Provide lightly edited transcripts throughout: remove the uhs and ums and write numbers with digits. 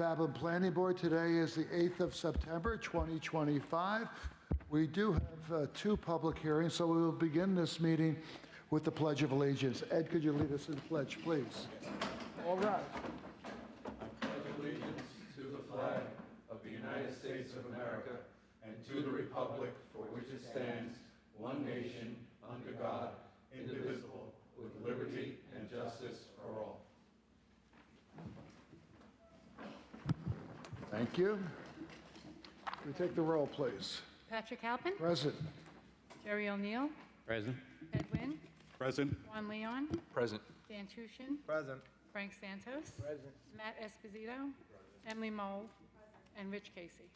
Babin Planning Board. Today is the 8th of September, 2025. We do have two public hearings, so we will begin this meeting with the Pledge of Allegiance. Ed, could you lead us in the pledge, please? All right. I pledge allegiance to the flag of the United States of America and to the republic for which it stands, one nation, under God, indivisible, with liberty and justice for all. Thank you. We take the roll, please. Patrick Halpin. Present. Jerry O'Neill. Present. Ed Wynn. Present. Juan Leon. Present. Dan Tushin. Present. Frank Santos. Present. Matt Esposito. Emily Moll. And Rich Casey.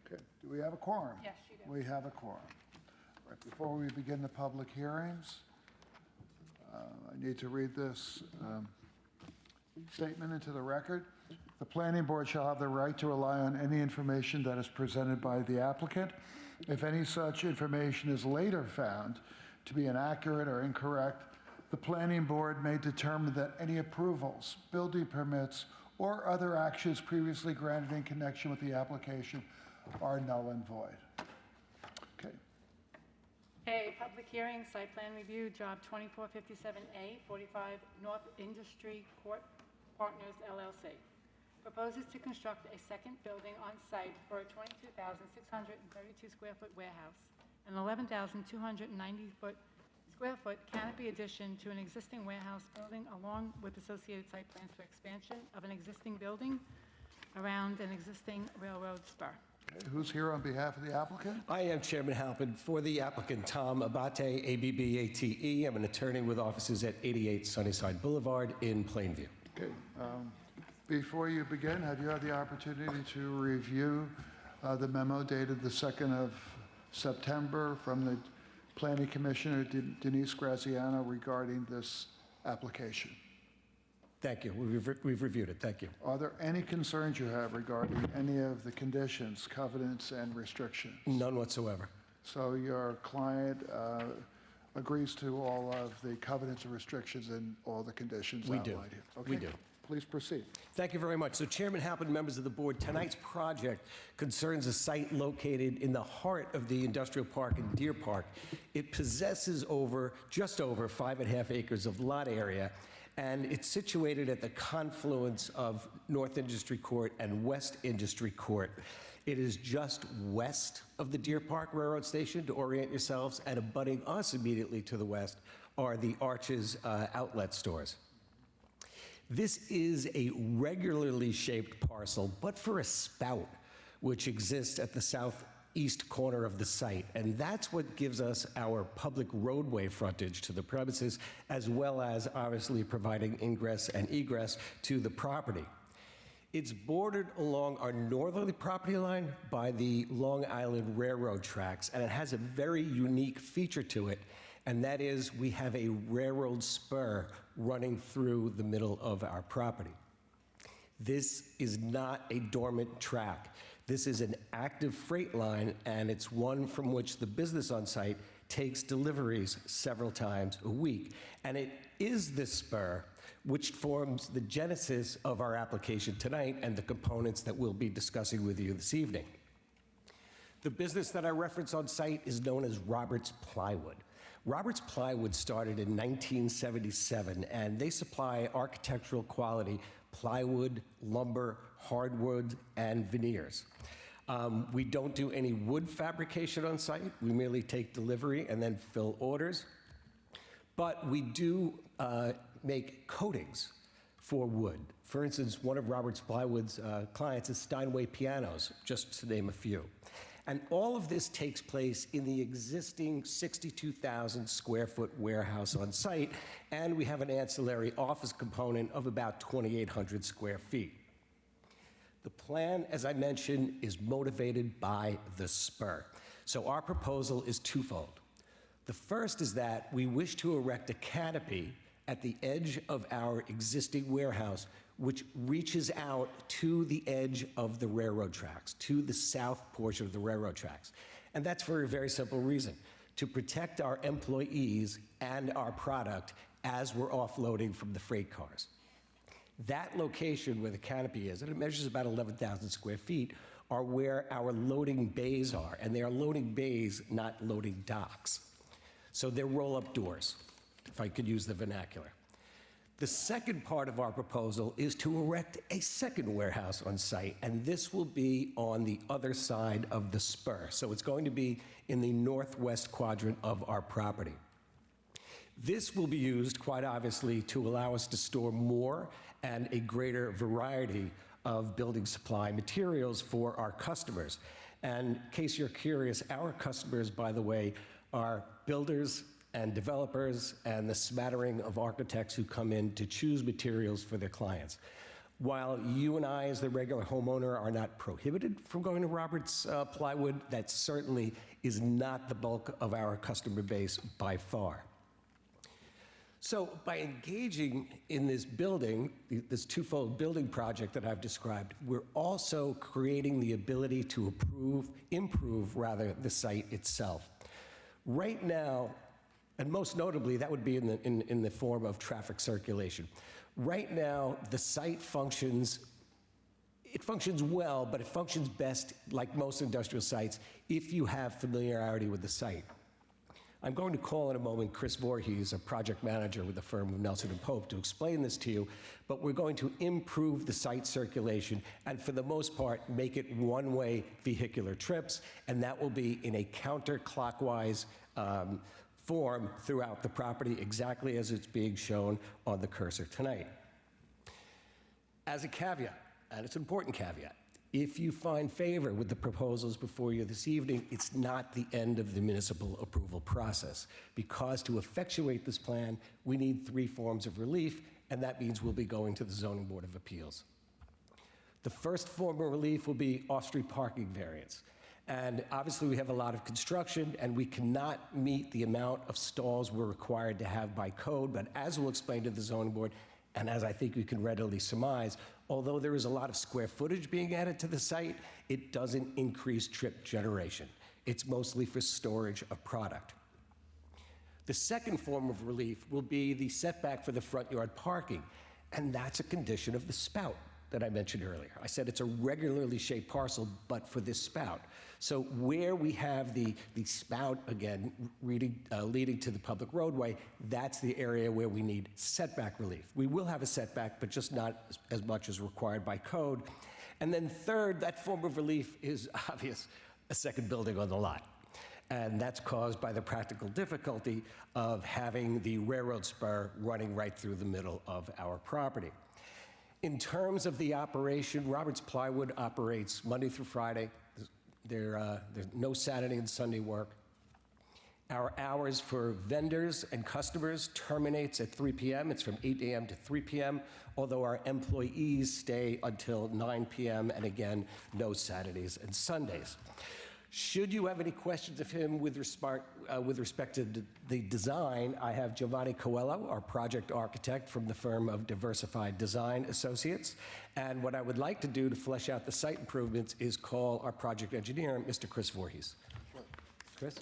Okay. Do we have a quorum? Yes, you do. We have a quorum. Right, before we begin the public hearings, I need to read this statement into the record. The Planning Board shall have the right to rely on any information that is presented by the applicant. If any such information is later found to be inaccurate or incorrect, the Planning Board may determine that any approvals, building permits, or other actions previously granted in connection with the application are null and void. Okay. A public hearing, site plan review, job 2457A, 45 North Industry Court Partners, LLC. Proposes to construct a second building on site for a 22,632 square foot warehouse, an 11,290 square foot canopy addition to an existing warehouse building, along with associated site plans for expansion of an existing building around an existing railroad spur. Okay. Who's here on behalf of the applicant? I am Chairman Halpin. For the applicant, Tom Abate, A-B-B-A-T-E. I'm an attorney with offices at 88 Sunnyside Boulevard in Plainview. Okay. Before you begin, have you had the opportunity to review the memo dated the 2nd of September from the Planning Commissioner Denise Graziano regarding this application? Thank you. We've reviewed it. Thank you. Are there any concerns you have regarding any of the conditions, covenants, and restrictions? None whatsoever. So your client agrees to all of the covenants and restrictions and all the conditions We outlined do. here? Okay. We do. Please proceed. Thank you very much. So Chairman Halpin, members of the board, tonight's project concerns a site located in the heart of the industrial park in Deer Park. It possesses just over 5.5 acres of lot area, and it's situated at the confluence of North Industry Court and West Industry Court. It is just west of the Deer Park Railroad Station, to orient yourselves, and abutting us immediately to the west are the Arches outlet stores. This is a regularly shaped parcel, but for a spout, which exists at the southeast corner of the site. And that's what gives us our public roadway frontage to the premises, as well as obviously providing ingress and egress to the property. It's bordered along our northerly property line by the Long Island Railroad tracks, and it has a very unique feature to it, and that is we have a railroad spur running through the middle of our property. This is not a dormant track. This is an active freight line, and it's one from which the business on site takes deliveries several times a week. And it is this spur which forms the genesis of our application tonight and the components that we'll be discussing with you this evening. The business that I reference on site is known as Roberts Plywood. Roberts Plywood started in 1977, and they supply architectural quality plywood, lumber, hardwood, and veneers. We don't do any wood fabrication on site. We merely take delivery and then fill orders. But we do make coatings for wood. For instance, one of Roberts Plywood's clients is Steinway Pianos, just to name a few. And all of this takes place in the existing 62,000 square foot warehouse on site, and we have an ancillary office component of about 2,800 square feet. The plan, as I mentioned, is motivated by the spur. So our proposal is twofold. The first is that we wish to erect a canopy at the edge of our existing warehouse, which reaches out to the edge of the railroad tracks, to the south portion of the railroad tracks. And that's for a very simple reason: to protect our employees and our product as we're offloading from the freight cars. That location where the canopy is, and it measures about 11,000 square feet, are where our loading bays are. And they are loading bays, not loading docks. So they're roll-up doors, if I could use the vernacular. The second part of our proposal is to erect a second warehouse on site, and this will be on the other side of the spur. So it's going to be in the northwest quadrant of our property. This will be used, quite obviously, to allow us to store more and a greater variety of building supply materials for our customers. And in case you're curious, our customers, by the way, are builders and developers and the smattering of architects who come in to choose materials for their clients. While you and I, as the regular homeowner, are not prohibited from going to Roberts Plywood, that certainly is not the bulk of our customer base by far. So by engaging in this building, this twofold building project that I've described, we're also creating the ability to improve the site itself. Right now, and most notably, that would be in the form of traffic circulation. Right now, the site functions well, but it functions best, like most industrial sites, if you have familiarity with the site. I'm going to call in a moment Chris Voorhees, a project manager with the firm of Nelson & Pope, to explain this to you, but we're going to improve the site circulation and, for the most part, make it one-way vehicular trips, and that will be in a counterclockwise form throughout the property, exactly as it's being shown on the cursor tonight. As a caveat, and it's an important caveat, if you find favor with the proposals before you this evening, it's not the end of the municipal approval process, because to effectuate this plan, we need 3 forms of relief, and that means we'll be going to the Zoning Board of Appeals. The first form of relief will be off-street parking variance. And obviously, we have a lot of construction, and we cannot meet the amount of stalls we're required to have by code. But as we'll explain to the zoning board, and as I think you can readily surmise, although there is a lot of square footage being added to the site, it doesn't increase trip generation. It's mostly for storage of product. The second form of relief will be the setback for the front yard parking, and that's a condition of the spout that I mentioned earlier. I said it's a regularly shaped parcel, but for this spout. So where we have the spout, again, leading to the public roadway, that's the area where we need setback relief. We will have a setback, but just not as much as required by code. And then third, that form of relief is obvious, a second building on the lot. And that's caused by the practical difficulty of having the railroad spur running right through the middle of our property. In terms of the operation, Roberts Plywood operates Monday through Friday. There's no Saturday and Sunday work. Our hours for vendors and customers terminates at 3 p.m. It's from 8 a.m. to 3 p.m., although our employees stay until 9 p.m., and again, no Saturdays and Sundays. Should you have any questions of him with respect to the design, I have Giovanni Coelho, our project architect from the firm of Diversified Design Associates. And what I would like to do to flesh out the site improvements is call our project engineer, Mr. Chris Voorhees. Chris?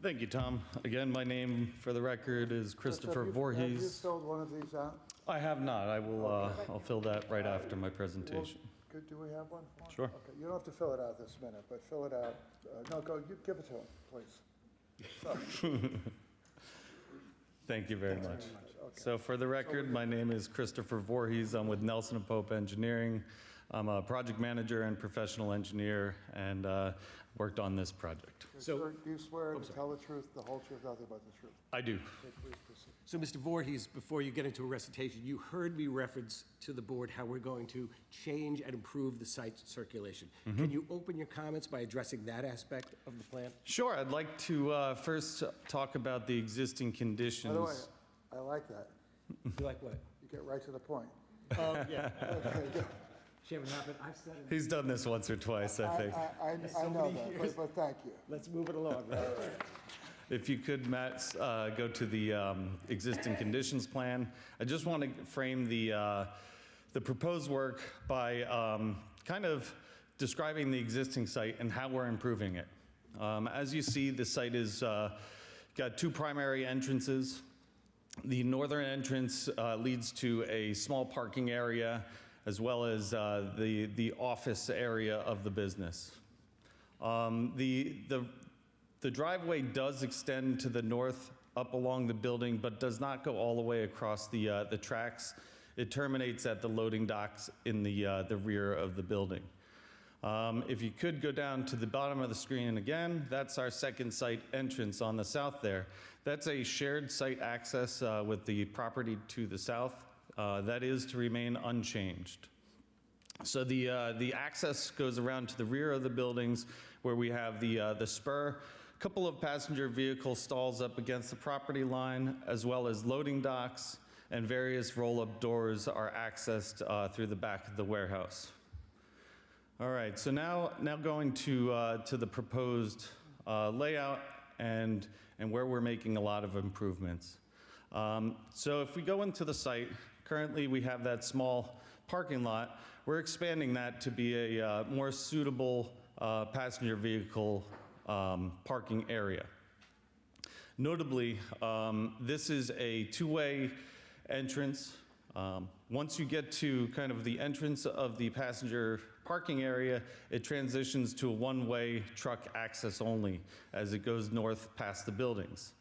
Thank you, Tom. Again, my name, for the record, is Christopher Voorhees. Have you filled one of these out? I have not. I will. I'll fill that right after my presentation. Good, do we have one? Sure. Okay, you don't have to fill it out this minute, but fill it out. No, go, you give it to him, please. Thank you very much. So for the record, my name is Christopher Voorhees. I'm with Nelson & Pope Engineering. I'm a project manager and professional engineer, and worked on this project. Do you swear to tell the truth, the whole truth, nothing but the truth? I do. Okay, please proceed. So, Mr. Voorhees, before you get into a recitation, you heard me reference to the board how we're going to change and improve the site circulation. Can you open your comments by addressing that aspect of the plan? Sure. I'd like to first talk about the existing conditions. By the way, I like that. You like what? You get right to the point. Oh, yeah. Okay, good. Chairman Hoppin, I've said it. He's done this once or twice, I think. I know that, but thank you. Let's move it along, right? If you could, Matt, go to the existing conditions plan. I just want to frame the proposed work by kind of describing the existing site and how we're improving it. As you see, the site is got 2 primary entrances. The northern entrance leads to a small parking area as well as the office area of the business. The driveway does extend to the north up along the building, but does not go all the way across the tracks. It terminates at the loading docks in the rear of the building. If you could go down to the bottom of the screen again, that's our second site entrance on the south there. That's a shared site access with the property to the south. That is to remain unchanged. So the access goes around to the rear of the buildings where we have the spur, a couple of passenger vehicle stalls up against the property line, as well as loading docks, and various roll-up doors are accessed through the back of the warehouse. All right, so now going to the proposed layout and where we're making a lot of improvements. So if we go into the site, currently we have that small parking lot. We're expanding that to be a more suitable passenger vehicle parking area. Notably, this is a two-way entrance. Once you get to kind of the entrance of the passenger parking area, it transitions to a one-way truck access only as it goes north past the buildings.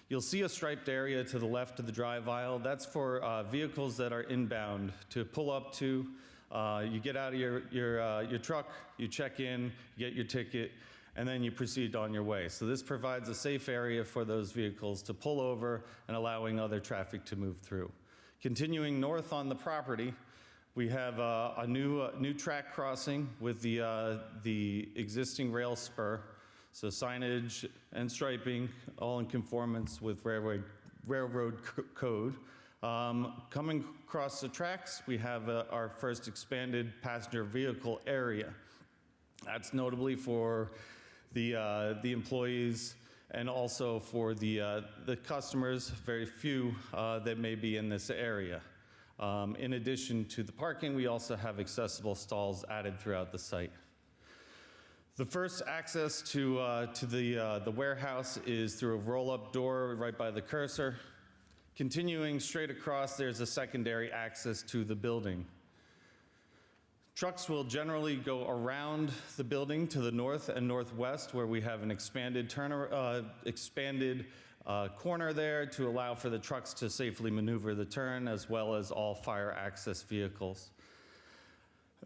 You'll see a striped area to the left of the drive aisle. That's for vehicles that are inbound to pull up to. You get out of your truck, you check in, you get your ticket, and then you proceed on your way. So this provides a safe area for those vehicles to pull over and allowing other traffic to move through. Continuing north on the property, we have a new track crossing with the existing rail spur. So signage and striping, all in conformance with railroad code. Coming across the tracks, we have our first expanded passenger vehicle area. That's notably for the employees and also for the customers, very few that may be in this area. In addition to the parking, we also have accessible stalls added throughout the site. The first access to the warehouse is through a roll-up door right by the cursor. Continuing straight across, there's a secondary access to the building. Trucks will generally go around the building to the north and northwest, where we have an expanded corner there to allow for the trucks to safely maneuver the turn, as well as all fire access vehicles.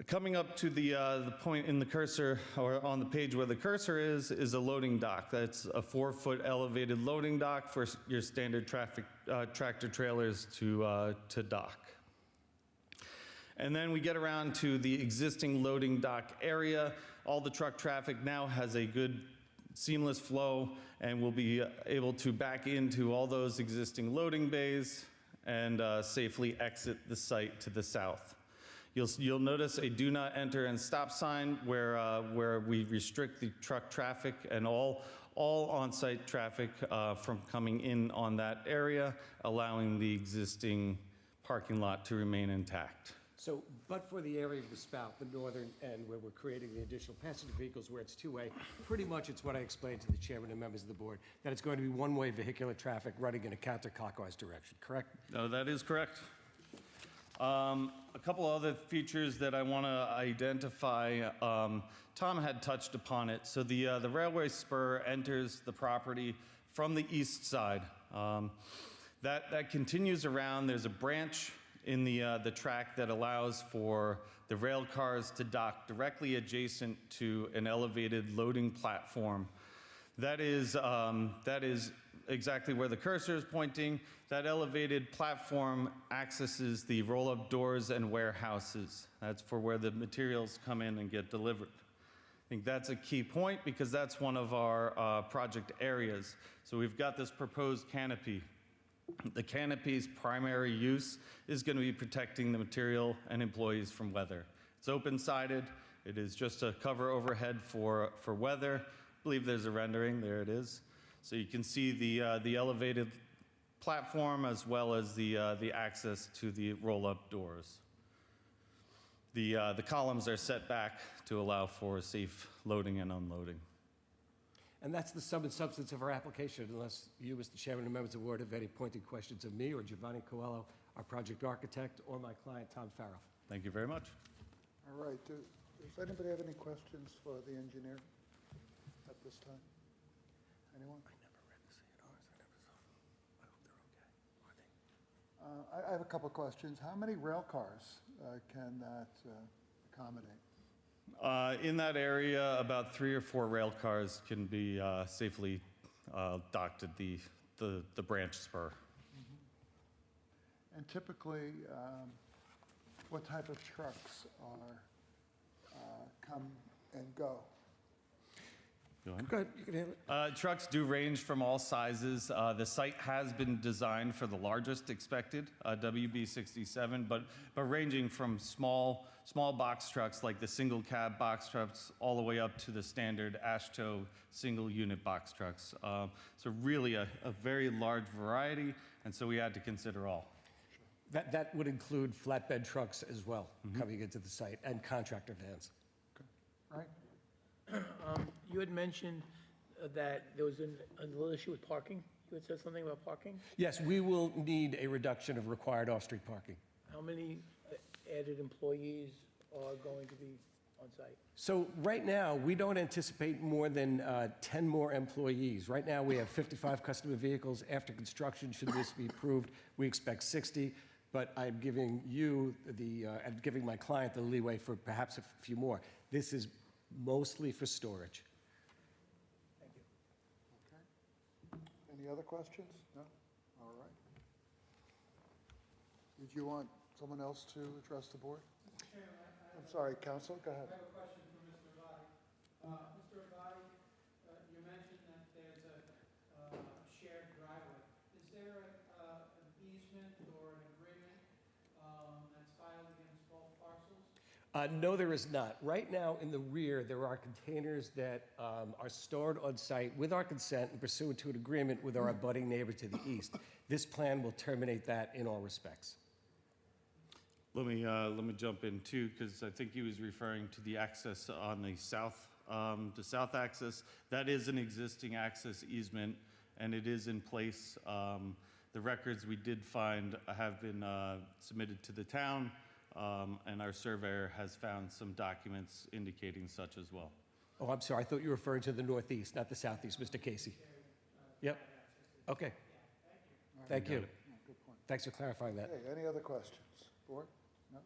Coming up to the point in the cursor, or on the page where the cursor is a loading dock. That's a 4-foot elevated loading dock for your standard tractor trailers to dock. And then we get around to the existing loading dock area. All the truck traffic now has a good seamless flow, and we'll be able to back into all those existing loading bays and safely exit the site to the south. You'll notice a do not enter and stop sign where we restrict the truck traffic and all on-site traffic from coming in on that area, allowing the existing parking lot to remain intact. So, but for the area of the spout, the northern end, where we're creating the additional passenger vehicles where it's two-way, pretty much it's what I explained to the chairman and members of the board, that it's going to be one-way vehicular traffic running in a counterclockwise direction, correct? No, that is correct. A couple other features that I want to identify, Tom had touched upon it. So the railway spur enters the property from the east side. That continues around. There's a branch in the track that allows for the rail cars to dock directly adjacent to an elevated loading platform. That is exactly where the cursor is pointing. That elevated platform accesses the roll-up doors and warehouses. That's for where the materials come in and get delivered. I think that's a key point because that's one of our project areas. So we've got this proposed canopy. The canopy's primary use is going to be protecting the material and employees from weather. It's open-sided. It is just a cover overhead for weather. I believe there's a rendering. There it is. So you can see the elevated platform as well as the access to the roll-up doors. The columns are set back to allow for safe loading and unloading. And that's the sum and substance of our application, unless you, Mr. Chairman, and members of the board have any pointed questions of me or Giovanni Coelho, our project architect, or my client, Tom Farrell. Thank you very much. All right, does anybody have any questions for the engineer at this time? Anyone? I never read the CNRs. I never saw them. I hope they're okay. Are they? I have a couple of questions. How many rail cars can that accommodate? In that area, about 3 or 4 rail cars can be safely docked at the branch spur. And typically, what type of trucks are come and go? Go ahead. Go ahead, you can handle it. Trucks do range from all sizes. The site has been designed for the largest expected, WB67, but ranging from small box trucks like the single cab box trucks all the way up to the standard AASHTO single unit box trucks. So really a very large variety, and so we had to consider all. That would include flatbed trucks as well, coming into the site, and contractor vans. Right? You had mentioned that there was a little issue with parking. You had said something about parking. Yes, we will need a reduction of required off-street parking. How many added employees are going to be on site? So right now, we don't anticipate more than 10 more employees. Right now, we have 55 customer vehicles. After construction, should this be approved, we expect 60. But I'm giving you I'm giving my client the leeway for perhaps a few more. This is mostly for storage. Thank you. Okay. Any other questions? No? All right. Did you want someone else to address the board? I'm sorry, counsel, go ahead. I have a question for Mr. Abadi. Mr. Abadi, you mentioned that there's a shared driveway. Is there an easement or an agreement that's filed against both parcels? No, there is not. Right now, in the rear, there are containers that are stored on site with our consent and pursuant to an agreement with our abutting neighbor to the east. This plan will terminate that in all respects. Let me jump in too, because I think he was referring to the access on the south access. That is an existing access easement, and it is in place. The records we did find have been submitted to the town, and our surveyor has found some documents indicating such as well. Oh, I'm sorry. I thought you were referring to the northeast, not the southeast, Mr. Casey. Yep. Okay. Thank you. Good point. Thanks for clarifying that. Okay, any other questions? Board? No?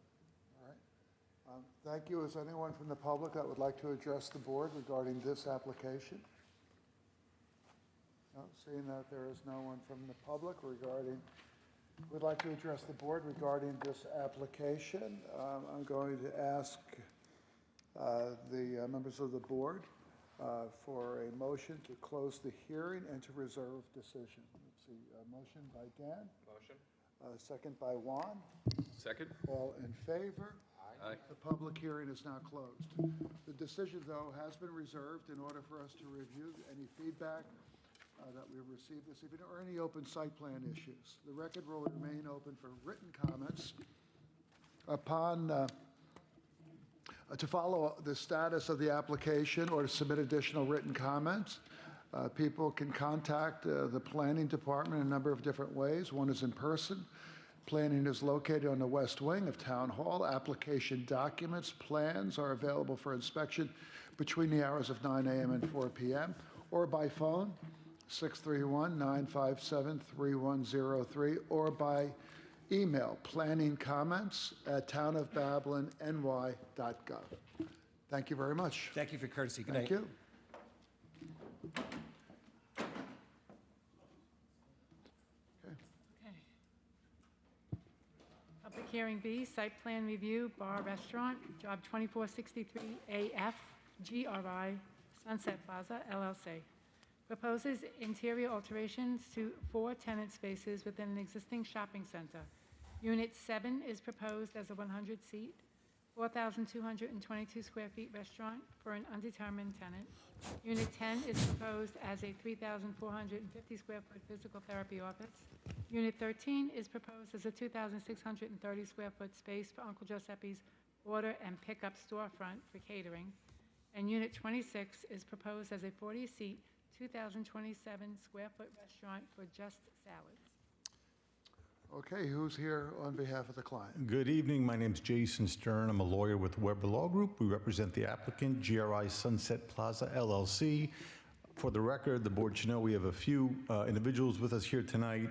All right. Thank you. Is anyone from the public that would like to address the board regarding this application? No, seeing that there is no one from the public would like to address the board regarding this application, I'm going to ask the members of the board for a motion to close the hearing and to reserve decision. Let's see, a motion by Dan. Motion? Second by Juan. Second? All in favor? Aye. The public hearing is now closed. The decision, though, has been reserved in order for us to review any feedback that we received this evening or any open site plan issues. The record will remain open for written comments upon to follow the status of the application or to submit additional written comments. People can contact the planning department in a number of different ways. One is in person. Planning is located on the west wing of Town Hall. Application documents, plans are available for inspection between the hours of 9 a.m. and 4 p.m. or by phone, 631-957-3103, or by email, planningcomments@townofbabylonny.gov. Thank you very much. Thank you for your courtesy. Good night. Thank you. Okay. Public hearing B, site plan review, bar restaurant, job 2463 AF, GRI, Sunset Plaza, LLC. Proposes interior alterations to 4 tenant spaces within an existing shopping center. Unit 7 is proposed as a 100-seat, 4,222 square feet restaurant for an undetermined tenant. Unit 10 is proposed as a 3,450 square foot physical therapy office. Unit 13 is proposed as a 2,630 square foot space for Uncle Giuseppe's order and pickup storefront for catering. And Unit 26 is proposed as a 40-seat, 2,027 square foot restaurant for Just Salads. Okay, who's here on behalf of the client? Good evening. My name's Jason Stern. I'm a lawyer with Weber Law Group. We represent the applicant, GRI Sunset Plaza LLC. For the record, the board should know we have a few individuals with us here tonight.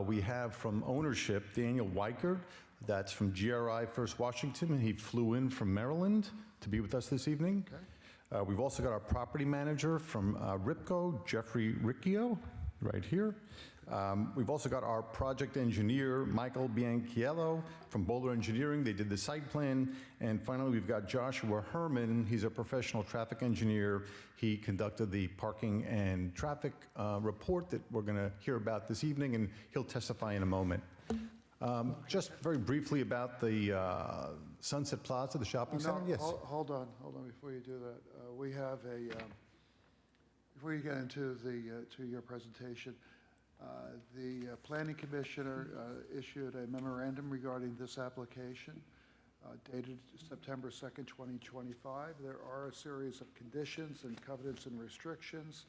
We have from ownership, Daniel Weichert. That's from GRI First Washington. He flew in from Maryland to be with us this evening. We've also got our property manager from Ripco, Jeffrey Riccio, right here. We've also got our project engineer, Michael Bianchiello from Boulder Engineering. They did the site plan. And finally, we've got Joshua Herman. He's a professional traffic engineer. He conducted the parking and traffic report that we're going to hear about this evening, and he'll testify in a moment. Just very briefly about the Sunset Plaza, the shopping center. No, Yes. Hold on before you do that. We have before you get into to your presentation, the planning commissioner issued a memorandum regarding this application dated September 2nd, 2025. There are a series of conditions and covenants and restrictions.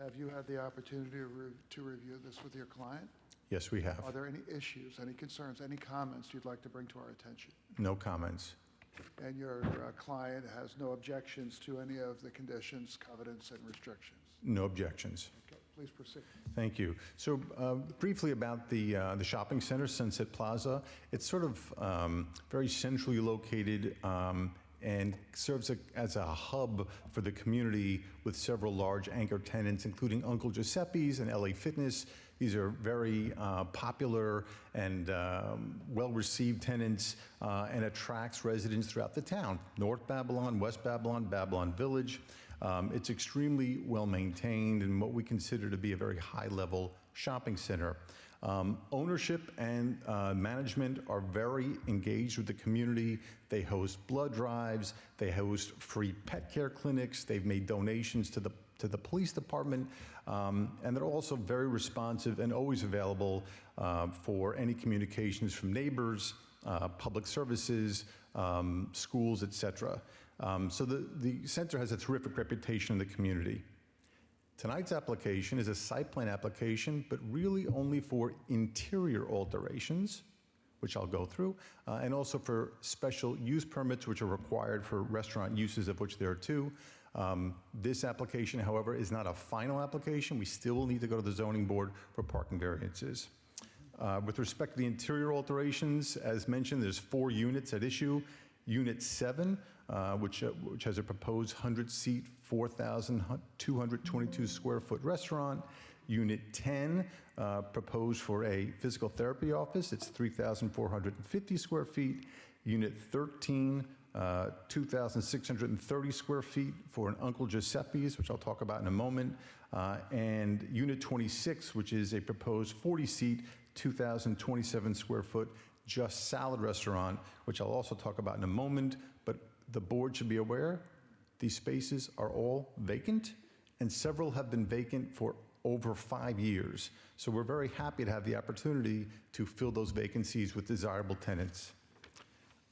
Have you had the opportunity to review this with your client? Yes, we have. Are there any issues, any concerns, any comments you'd like to bring to our attention? No comments. And your client has no objections to any of the conditions, covenants, and restrictions? No objections. Okay, please proceed. Thank you. So briefly about the shopping center, Sunset Plaza. It's sort of very centrally located and serves as a hub for the community with several large anchor tenants, including Uncle Giuseppe's and LA Fitness. These are very popular and well-received tenants and attracts residents throughout the town. North Babylon, West Babylon, Babylon Village. It's extremely well-maintained and what we consider to be a very high-level shopping center. Ownership and management are very engaged with the community. They host blood drives. They host free pet care clinics. They've made donations to the police department. And they're also very responsive and always available for any communications from neighbors, public services, schools, etc. So the center has a terrific reputation in the community. Tonight's application is a site plan application, but really only for interior alterations, which I'll go through, and also for special use permits, which are required for restaurant uses, of which there are two. This application, however, is not a final application. We still will need to go to the zoning board for parking variances. With respect to the interior alterations, as mentioned, there's 4 units at issue. Unit 7, which has a proposed 100-seat, 4,222 square foot restaurant. Unit 10, proposed for a physical therapy office. It's 3,450 square feet. Unit 13, 2,630 square feet for an Uncle Giuseppe's, which I'll talk about in a moment. And Unit 26, which is a proposed 40-seat, 2,027 square foot Just Salad restaurant, which I'll also talk about in a moment. But the board should be aware, these spaces are all vacant, and several have been vacant for over 5 years. So we're very happy to have the opportunity to fill those vacancies with desirable tenants.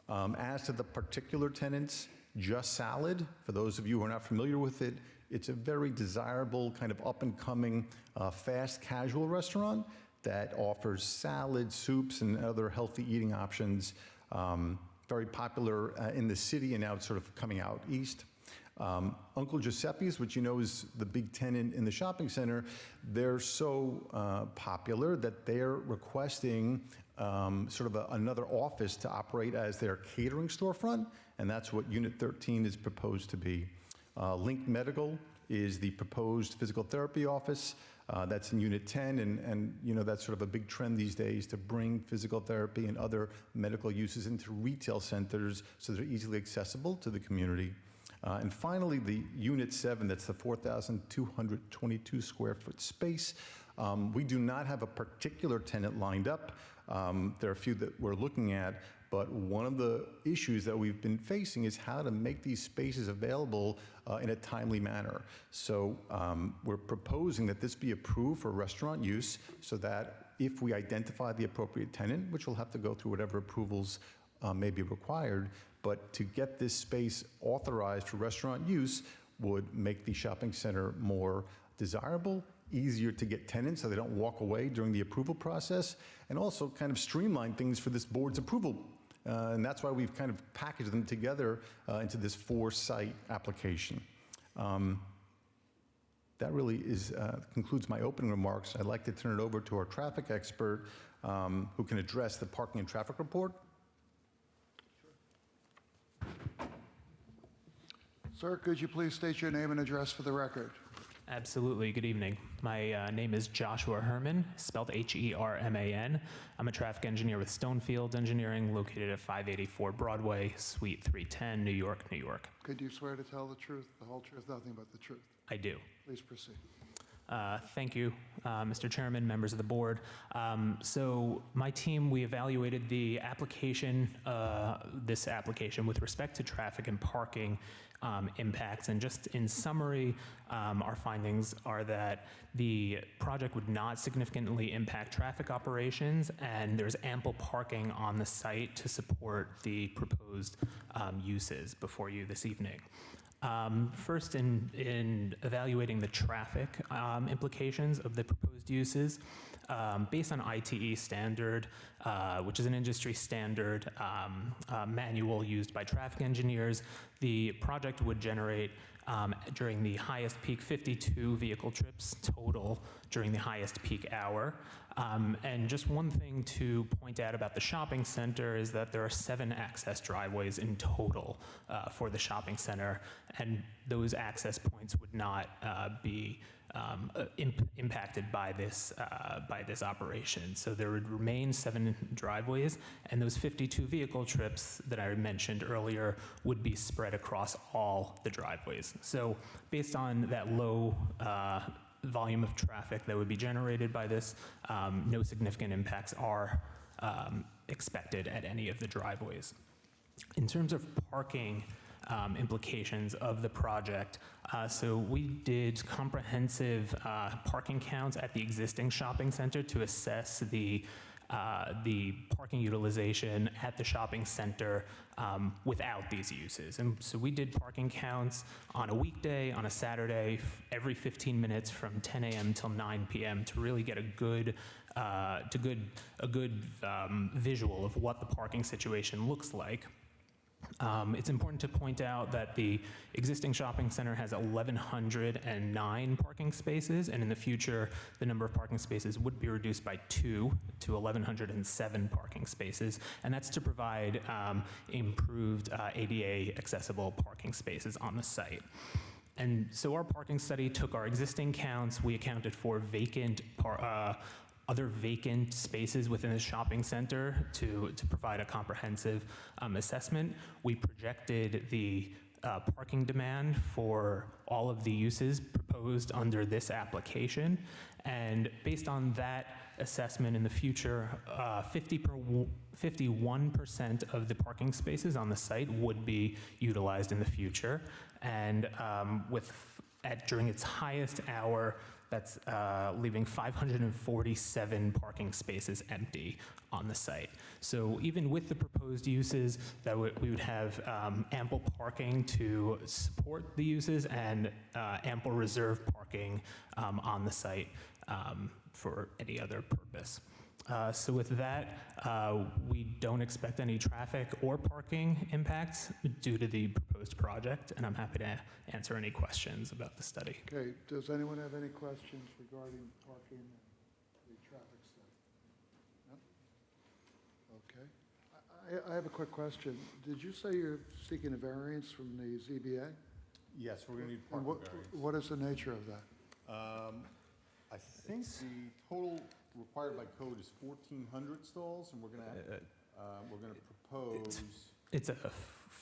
As to the particular tenants, Just Salad, for those of you who are not familiar with it, it's a very desirable kind of up-and-coming fast casual restaurant that offers salads, soups, and other healthy eating options. Very popular in the city, and now it's sort of coming out east. Uncle Giuseppe's, which you know is the big tenant in the shopping center, they're so popular that they're requesting sort of another office to operate as their catering storefront, and that's what Unit 13 is proposed to be. Link Medical is the proposed physical therapy office. That's in Unit 10, and you know that's sort of a big trend these days to bring physical therapy and other medical uses into retail centers so they're easily accessible to the community. And finally, the Unit 7, that's the 4,222 square foot space. We do not have a particular tenant lined up. There are a few that we're looking at, but one of the issues that we've been facing is how to make these spaces available in a timely manner. So we're proposing that this be approved for restaurant use so that if we identify the appropriate tenant, which we'll have to go through whatever approvals may be required, but to get this space authorized for restaurant use would make the shopping center more desirable, easier to get tenants so they don't walk away during the approval process, and also kind of streamline things for this board's approval. And that's why we've kind of packaged them together into this 4-site application. That really concludes my opening remarks. I'd like to turn it over to our traffic expert who can address the parking and traffic report. Sir, could you please state your name and address for the record? Absolutely. Good evening. My name is Joshua Herman, spelled Herman. I'm a traffic engineer with Stonefield Engineering, located at 584 Broadway, Suite 310, New York, New York. Could you swear to tell the truth, the whole truth, nothing but the truth? I do. Please proceed. Thank you, Mr. Chairman, members of the board. So my team, we evaluated the application, this application with respect to traffic and parking impacts. And just in summary, our findings are that the project would not significantly impact traffic operations, and there's ample parking on the site to support the proposed uses before you this evening. First, in evaluating the traffic implications of the proposed uses, based on ITE standard, which is an industry standard manual used by traffic engineers, the project would generate during the highest peak 52 vehicle trips total during the highest peak hour. And just one thing to point out about the shopping center is that there are 7 access driveways in total for the shopping center, and those access points would not be impacted by this operation. So there would remain 7 driveways, and those 52 vehicle trips that I mentioned earlier would be spread across all the driveways. So based on that low volume of traffic that would be generated by this, no significant impacts are expected at any of the driveways. In terms of parking implications of the project, so we did comprehensive parking counts at the existing shopping center to assess the parking utilization at the shopping center without these uses. And so we did parking counts on a weekday, on a Saturday, every 15 minutes from 10 a.m. till 9 p.m. to really get a good visual of what the parking situation looks like. It's important to point out that the existing shopping center has 1,109 parking spaces, and in the future, the number of parking spaces would be reduced by 2 to 1,107 parking spaces, and that's to provide improved ADA accessible parking spaces on the site. And so our parking study took our existing counts. We accounted for other vacant spaces within the shopping center to provide a comprehensive assessment. We projected the parking demand for all of the uses proposed under this application. And based on that assessment in the future, 51% of the parking spaces on the site would be utilized in the future. And during its highest hour, that's leaving 547 parking spaces empty on the site. So even with the proposed uses, that we would have ample parking to support the uses and ample reserve parking on the site for any other purpose. So with that, we don't expect any traffic or parking impacts due to the proposed project, and I'm happy to answer any questions about the study. Okay, does anyone have any questions regarding parking and the traffic study? No? Okay. I have a quick question. Did you say you're seeking a variance from the ZBA? Yes, we're going to need And parking variance. what is the nature of that? I think the total required by code is 1,400 stalls, and we're going to propose. It's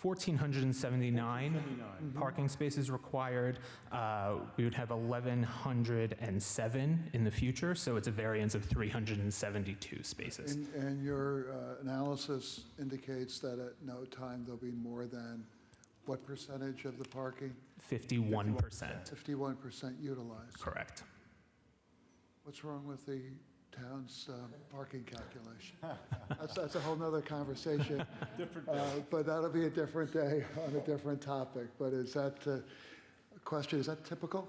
1,479 parking spaces required. We would have 1,107 in the future, so it's a variance of 372 spaces. And your analysis indicates that at no time there'll be more than what percentage of the parking? 51%. 51% utilized. Correct. What's wrong with the town's parking calculation? That's a whole nother conversation. Different But that'll be a different day on a different topic. But is that, question, is that typical?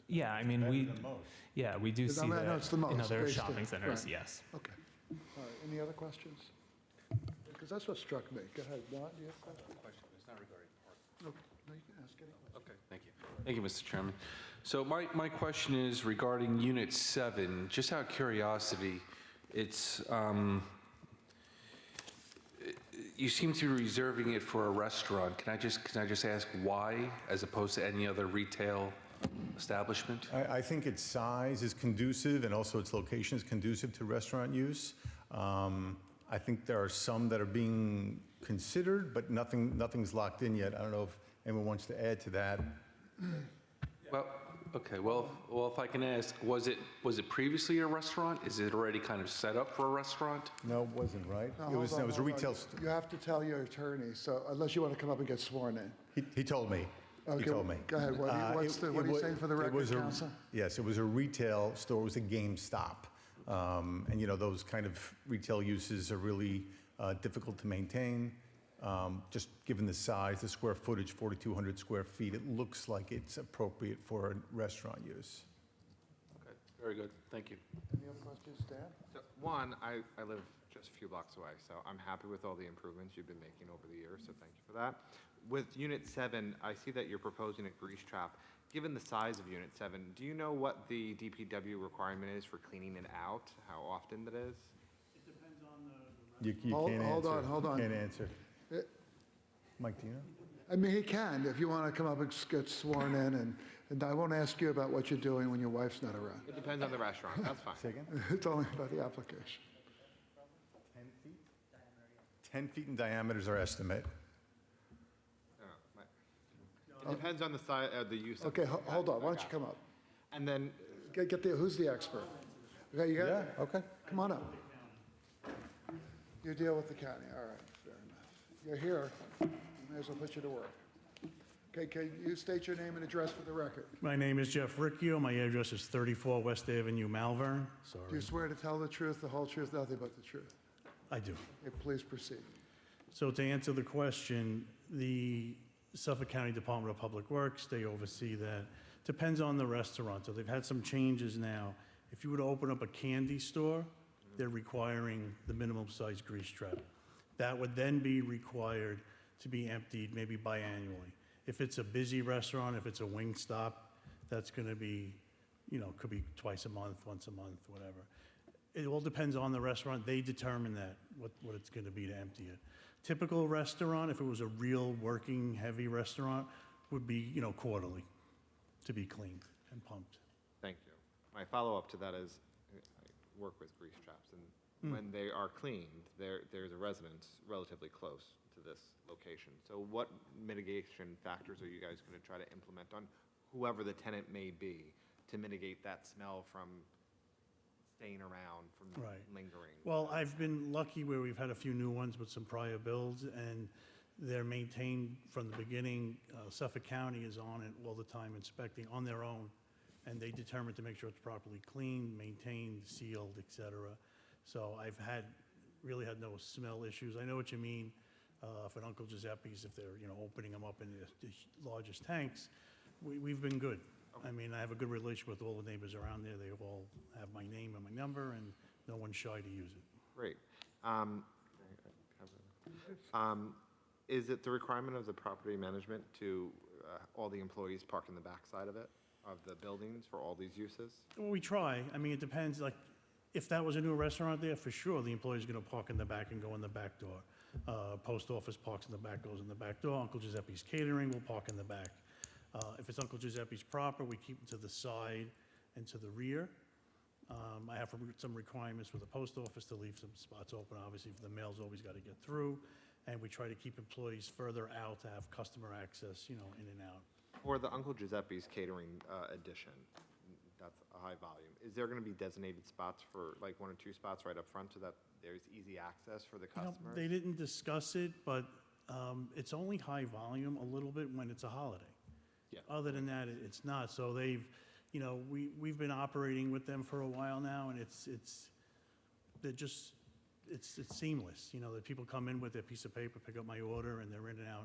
Yeah, I mean, we do see I know that it's the in most other based on- shopping centers, right. yes. Okay. All right, any other questions? Because that's what struck me. Go ahead, Don, do you have a question? It's not regarding parking. No, no, you can ask any question. Okay, thank you. Thank you, Mr. Chairman. So my question is regarding Unit 7. Just out of curiosity, it's, you seem to be reserving it for a restaurant. Can I just ask why, as opposed to any other retail establishment? I think its size is conducive, and also its location is conducive to restaurant use. I think there are some that are being considered, but nothing's locked in yet. I don't know if anyone wants to add to that. Well, okay, well, if I can ask, was it previously a restaurant? Is it already kind of set up for a restaurant? No, it wasn't, right? No, It was hold on, a hold on. retail store. You have to tell your attorney, so unless you want to come up and get sworn in. He told me. He Okay, told me. go ahead. What are you wa- saying for the it record, was a- counsel? Yes, it was a retail store. It was a GameStop. And, those kind of retail uses are really difficult to maintain. Just given the size, the square footage, 4,200 square feet, it looks like it's appropriate for a restaurant use. Okay, very good, thank you. Any other questions, Dan? So, one, I live just a few blocks away, so I'm happy with all the improvements you've been making over the years, so thank you for that. With Unit 7, I see that you're proposing a grease trap. Given the size of Unit 7, do you know what the DPW requirement is for cleaning it out, how often that is? You Hold- can't hold answer. on, hold on. Can't answer. Eh. Mike, do you know? I mean, he can, if you want to come up and get sworn in, and I won't ask you about what you're doing when your wife's not around. It depends on the restaurant, that's fine. Say again? It's only about the application. 10 feet? 10 feet in diameter is our estimate. No, my- It depends on the size, the use of. Okay, hold on, why don't you come up? And then, Get the, who's the expert? Okay, you got it? Okay. Come on up. You deal with the county, all right, fair enough. You're here, may as well put you to work. Okay, can you state your name and address for the record? My name is Jeff Ricchio. My address is 34 West Avenue, Malvern. Do you Sorry. swear to tell the truth, the whole truth, nothing but the truth? I do. Okay, please proceed. So to answer the question, the Suffolk County Department of Public Works, they oversee that. Depends on the restaurant. So they've had some changes now. If you were to open up a candy store, they're requiring the minimum size grease trap. That would then be required to be emptied maybe biannually. If it's a busy restaurant, if it's a wing stop, that's going to be, could be twice a month, once a month, whatever. It all depends on the restaurant. They determine that, what it's going to be to empty it. Typical restaurant, if it was a real working heavy restaurant, would be, quarterly to be cleaned and pumped. thank you. My follow-up to that is, I work with grease traps, and when they are cleaned, there's a residence relatively close to this location. So what mitigation factors are you guys going to try to implement on whoever the tenant may be to mitigate that smell from staying around, from Right. lingering? Well, I've been lucky where we've had a few new ones with some prior builds, and they're maintained from the beginning. Suffolk County is on it all the time inspecting on their own, and they determine to make sure it's properly cleaned, maintained, sealed, et cetera. So I've really had no smell issues. I know what you mean for Uncle Giuseppe's, if they're, opening them up in the largest tanks. We've been good. I mean, I have a good relationship with all the neighbors around there. They all have my name and my number, and no one's shy to use it. Great. Is it the requirement of the property management to all the employees park in the backside of it, of the buildings for all these uses? Well, we try. I mean, it depends, like, if that was a new restaurant there, for sure, the employee's gonna park in the back and go in the back door. Post office parks in the back, goes in the back door. Uncle Giuseppe's Catering will park in the back. If it's Uncle Giuseppe's proper, we keep them to the side and to the rear. I have some requirements for the post office to leave some spots open, obviously, for the mail's always gotta get through. And we try to keep employees further out to have customer access, in and out. For the Uncle Giuseppe's Catering addition, that's a high volume, is there going to be designated spots for, like, 1 or 2 spots right up front so that there's easy access for the customers? They didn't discuss it, but it's only high volume a little bit when it's a holiday. Yeah. Other than that, it's not. So they've, we've been operating with them for a while now, and it's seamless. That people come in with their piece of paper, pick up my order, and they're in and out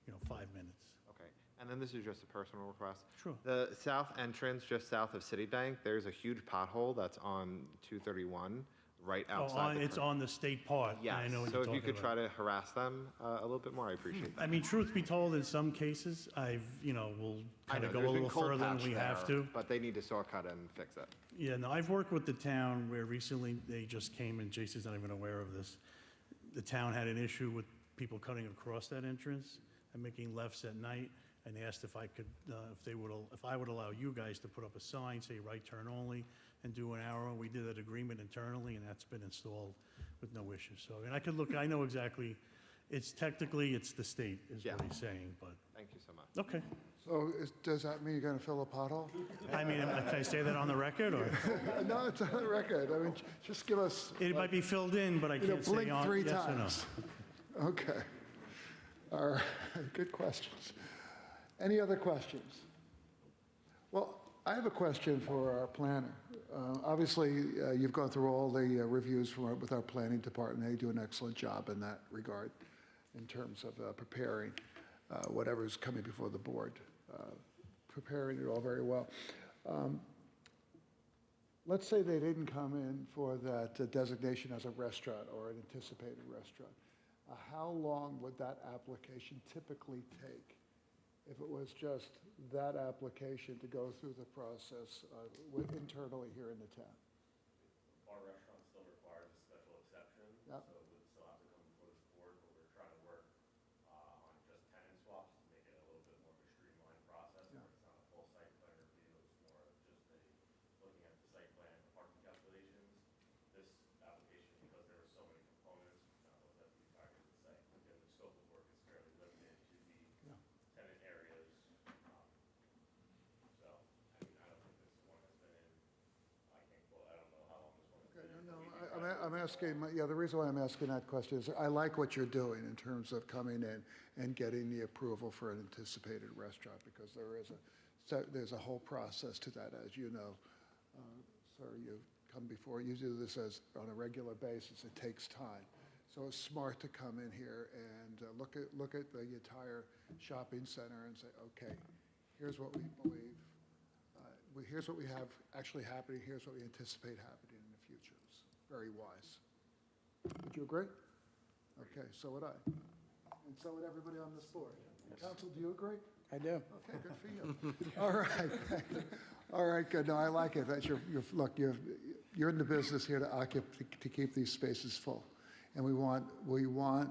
in, 5 minutes. Okay, and then this is just a personal request. Sure. The south entrance, just south of Citibank, there's a huge pothole that's on 231, right outside the It's on the state part. Yes, I know what so you're if you talking could about. try to harass them a little bit more, I appreciate that. I mean, truth be told, in some cases, we'll I kind know, of go there's a been little cold further than patch we have there, to. But they need to saw cut and fix it. Yeah, no, I've worked with the town where recently they just came, and Jason's not even aware of this. The town had an issue with people cutting across that entrance and making lefts at night, and asked if I could, if I would allow you guys to put up a sign, say right turn only, and do an arrow. We did that agreement internally, and that's been installed with no issues. So, I could look, I know exactly, it's the state is Yeah. what he's saying, but, Thank you so much. okay. So does that mean you're going to fill a pothole? I mean, can I say that on the record, or? No, it's on the record. I mean, just give us, It might be filled in, but I can't say blink on, 3 yes or no. times. Okay. All right, good questions. Any other questions? Well, I have a question for our planner. Obviously, you've gone through all the reviews with our planning department. They do an excellent job in that regard in terms of preparing whatever's coming before the board, preparing it all very well. Let's say they didn't come in for that designation as a restaurant or an anticipated restaurant. How long would that application typically take if it was just that application to go through the process internally here in the town? Our restaurant still requires a special exception, Yep. so it would still have to come before this board, but we're trying to work on just tenant swaps to make it a little bit more of a streamlined process, where it's not a full site plan review, it's more of just looking at the site plan and the parking calculations. This application, because there were so many components, not looked at the entirety of the site. Again, the scope of work is fairly limited to the tenant areas. So, I mean, I don't think this one has been in, I can't quote, I don't know how long this one has been in. No, I'm asking, the reason why I'm asking that question is I like what you're doing in terms of coming in and getting the approval for an anticipated restaurant, because there's a whole process to that, as you know. Sir, you come before, you do this on a regular basis, it takes time. So it's smart to come in here and look at the entire shopping center and say, okay, here's what we believe, here's what we have actually happening, here's what we anticipate happening in the future. It's very wise. Would you agree? Okay, so would I. And so would everybody on this board. Council, do you agree? I do. Okay, good for you. All right. All right, good. No, I like it. That's look, you're in the business here to keep these spaces full. And we want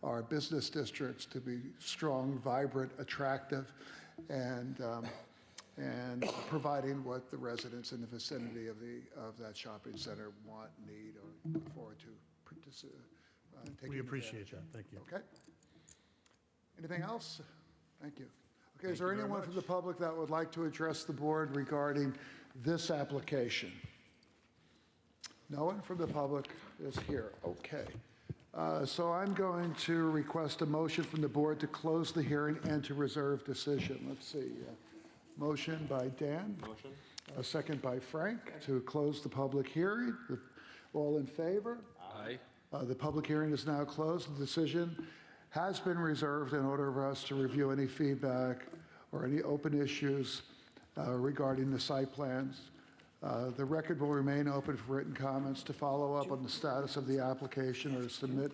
our business districts to be strong, vibrant, attractive, and providing what the residents in the vicinity of that shopping center want, need, or look forward to taking We appreciate advantage of. that, thank you. Okay. Anything else? Thank you. Okay, is there anyone from the public that would like to address the board regarding this application? No one from the public is here. Okay. So I'm going to request a motion from the board to close the hearing and to reserve decision. Let's see. Motion by Dan. Motion? A second by Frank to close the public hearing. All in favor? Aye. The public hearing is now closed. The decision has been reserved in order for us to review any feedback or any open issues regarding the site plans. The record will remain open for written comments. To follow up on the status of the application or submit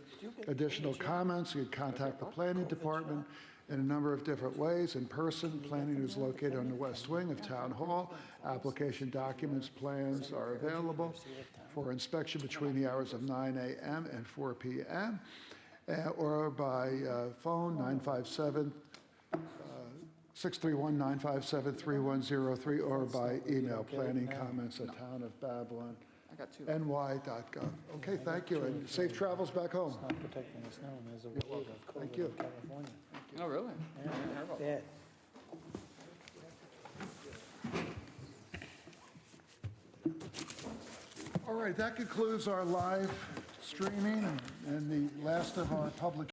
additional comments, you can contact the planning department in a number of different ways. In person, planning is located on the west wing of Town Hall. Application documents, plans are available for inspection between the hours of 9 a.m. and 4 p.m. Or by phone, 631-957-3103, or by email, planning comments at townofbabylon.ny.gov. Okay, thank you, and safe travels back home. Protecting the snow, and there's a wave of cold Thank you. in California. Oh, really? Yeah. All right, that concludes our live streaming and the last of our public